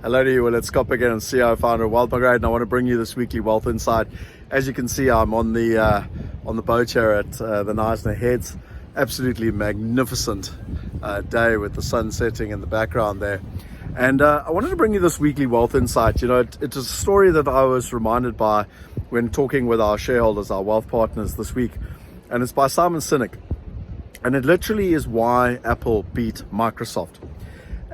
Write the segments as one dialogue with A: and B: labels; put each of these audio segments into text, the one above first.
A: Hello to you. Well, it's Scott Pickett, CEO founder of Wealth Migrate, and I want to bring you this weekly wealth insight. As you can see, I'm on the boat here at the Knysna Heads. Absolutely magnificent day with the sun setting in the background there. And I wanted to bring you this weekly wealth insight. You know, it's a story that I was reminded by when talking with our shareholders, our wealth partners this week. And it's by Simon Sinek. And it literally is why Apple beat Microsoft.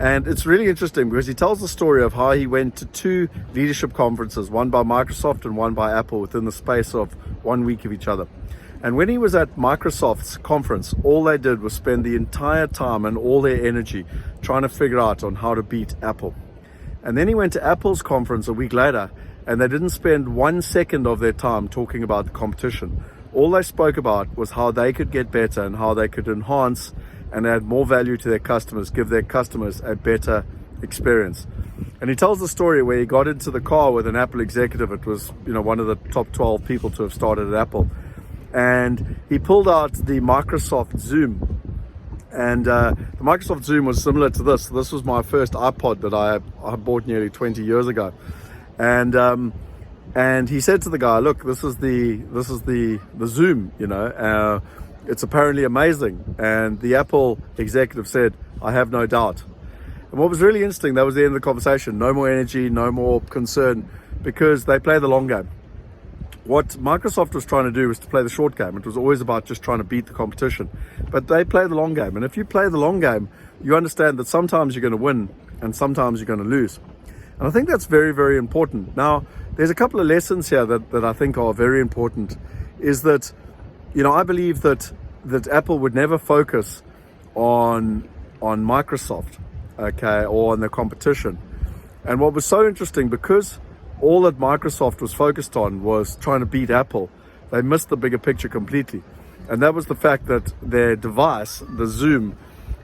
A: And it's really interesting because he tells the story of how he went to two leadership conferences, one by Microsoft and one by Apple, within the space of 1 week of each other. And when he was at Microsoft's conference, all they did was spend the entire time and all their energy trying to figure out on how to beat Apple. And then he went to Apple's conference a week later, and they didn't spend 1 second of their time talking about the competition. All they spoke about was how they could get better and how they could enhance and add more value to their customers, give their customers a better experience. And he tells the story where he got into the car with an Apple executive. It was, one of the top 12 people to have started at Apple. And he pulled out the Microsoft Zoom. And the Microsoft Zoom was similar to this. This was my first iPod that I bought nearly 20 years ago. And he said to the guy, look, this is the Zoom, it's apparently amazing. And the Apple executive said, I have no doubt. And what was really interesting, that was the end of the conversation. No more energy, no more concern, because they play the long game. What Microsoft was trying to do was to play the short game. It was always about just trying to beat the competition. But they play the long game. And if you play the long game, you understand that sometimes you're going to win and sometimes you're going to lose. And I think that's very, very important. Now, there's a couple of lessons here that I think are very important, is that, I believe that Apple would never focus on Microsoft, okay, or on the competition. And what was so interesting, because all that Microsoft was focused on was trying to beat Apple, they missed the bigger picture completely. And that was the fact that their device, the Zoom,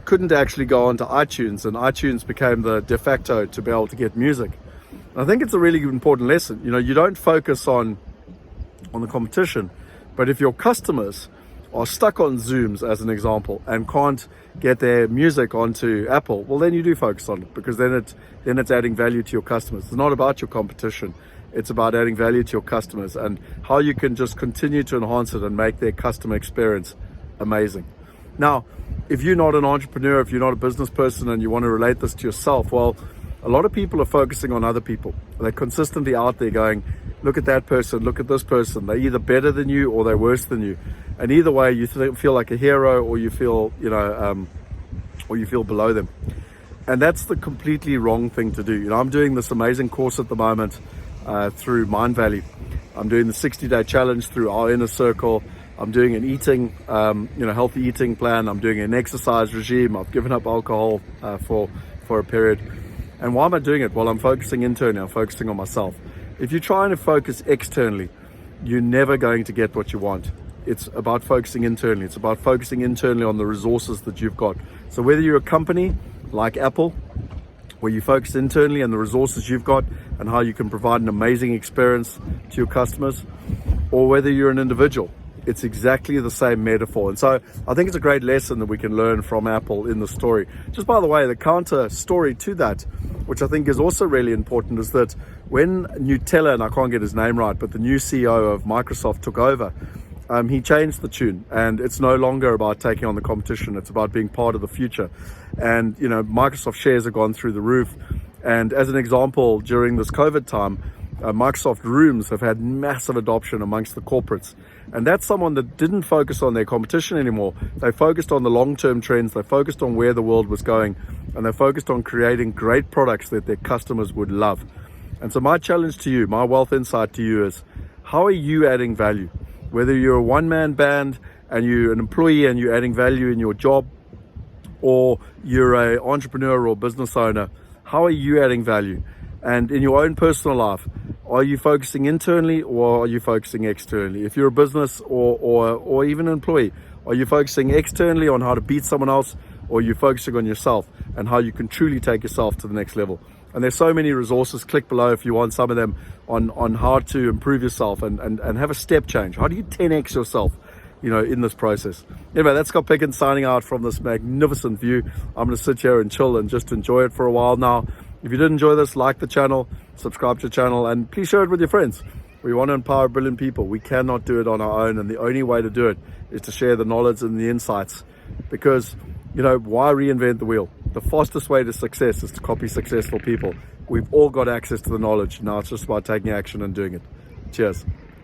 A: couldn't actually go onto iTunes, and iTunes became the de facto to be able to get music. And I think it's a really important lesson. You don't focus on the competition, but if your customers are stuck on Zooms, as an example, and can't get their music onto Apple, well, then you do focus on it, because then it's adding value to your customers. It's not about your competition. It's about adding value to your customers and how you can just continue to enhance it and make their customer experience amazing. Now, if you're not an entrepreneur, if you're not a business person and you want to relate this to yourself, well, a lot of people are focusing on other people. They're consistently out there going, look at that person, look at this person. They're either better than you or they're worse than you. And either way, you feel like a hero, or you feel, or you feel below them. And that's the completely wrong thing to do. I'm doing this amazing course at the moment through Mindvalley. I'm doing the 60-day challenge through our inner circle. I'm doing an eating, healthy eating plan. I'm doing an exercise regime. I've given up alcohol for a period. And why am I doing it? Well, I'm focusing internally. I'm focusing on myself. If you're trying to focus externally, you're never going to get what you want. It's about focusing internally. It's about focusing internally on the resources that you've got. So whether you're a company like Apple, where you focus internally on the resources you've got and how you can provide an amazing experience to your customers, or whether you're an individual, it's exactly the same metaphor. And so I think it's a great lesson that we can learn from Apple in the story. Just by the way, the counter story to that, which I think is also really important, is that when Nutella, and I can't get his name right, but the new CEO of Microsoft took over, he changed the tune, and it's no longer about taking on the competition. It's about being part of the future. And, Microsoft shares have gone through the roof. And as an example, during this COVID time, Microsoft Rooms have had massive adoption amongst the corporates. And that's someone that didn't focus on their competition anymore. They focused on the long-term trends. They focused on where the world was going. And they focused on creating great products that their customers would love. And so my challenge to you, my wealth insight to you is, how are you adding value? Whether you're a one-man band and you're an employee and you're adding value in your job, or you're an entrepreneur or business owner, how are you adding value? And in your own personal life, are you focusing internally or are you focusing externally? If you're a business or even an employee, are you focusing externally on how to beat someone else, or are you focusing on yourself and how you can truly take yourself to the next level? And there's so many resources. Click below if you want some of them on how to improve yourself and have a step change. How do you 10x yourself, in this process? Anyway, that's Scott Pickens signing out from this magnificent view. I'm going to sit here and chill and just enjoy it for a while now. If you did enjoy this, like the channel, subscribe to the channel, and please share it with your friends. We want to empower brilliant people. We cannot do it on our own, and the only way to do it is to share the knowledge and the insights. Because, you know, why reinvent the wheel? The fastest way to success is to copy successful people. We've all got access to the knowledge. Now it's just about taking action and doing it. Cheers.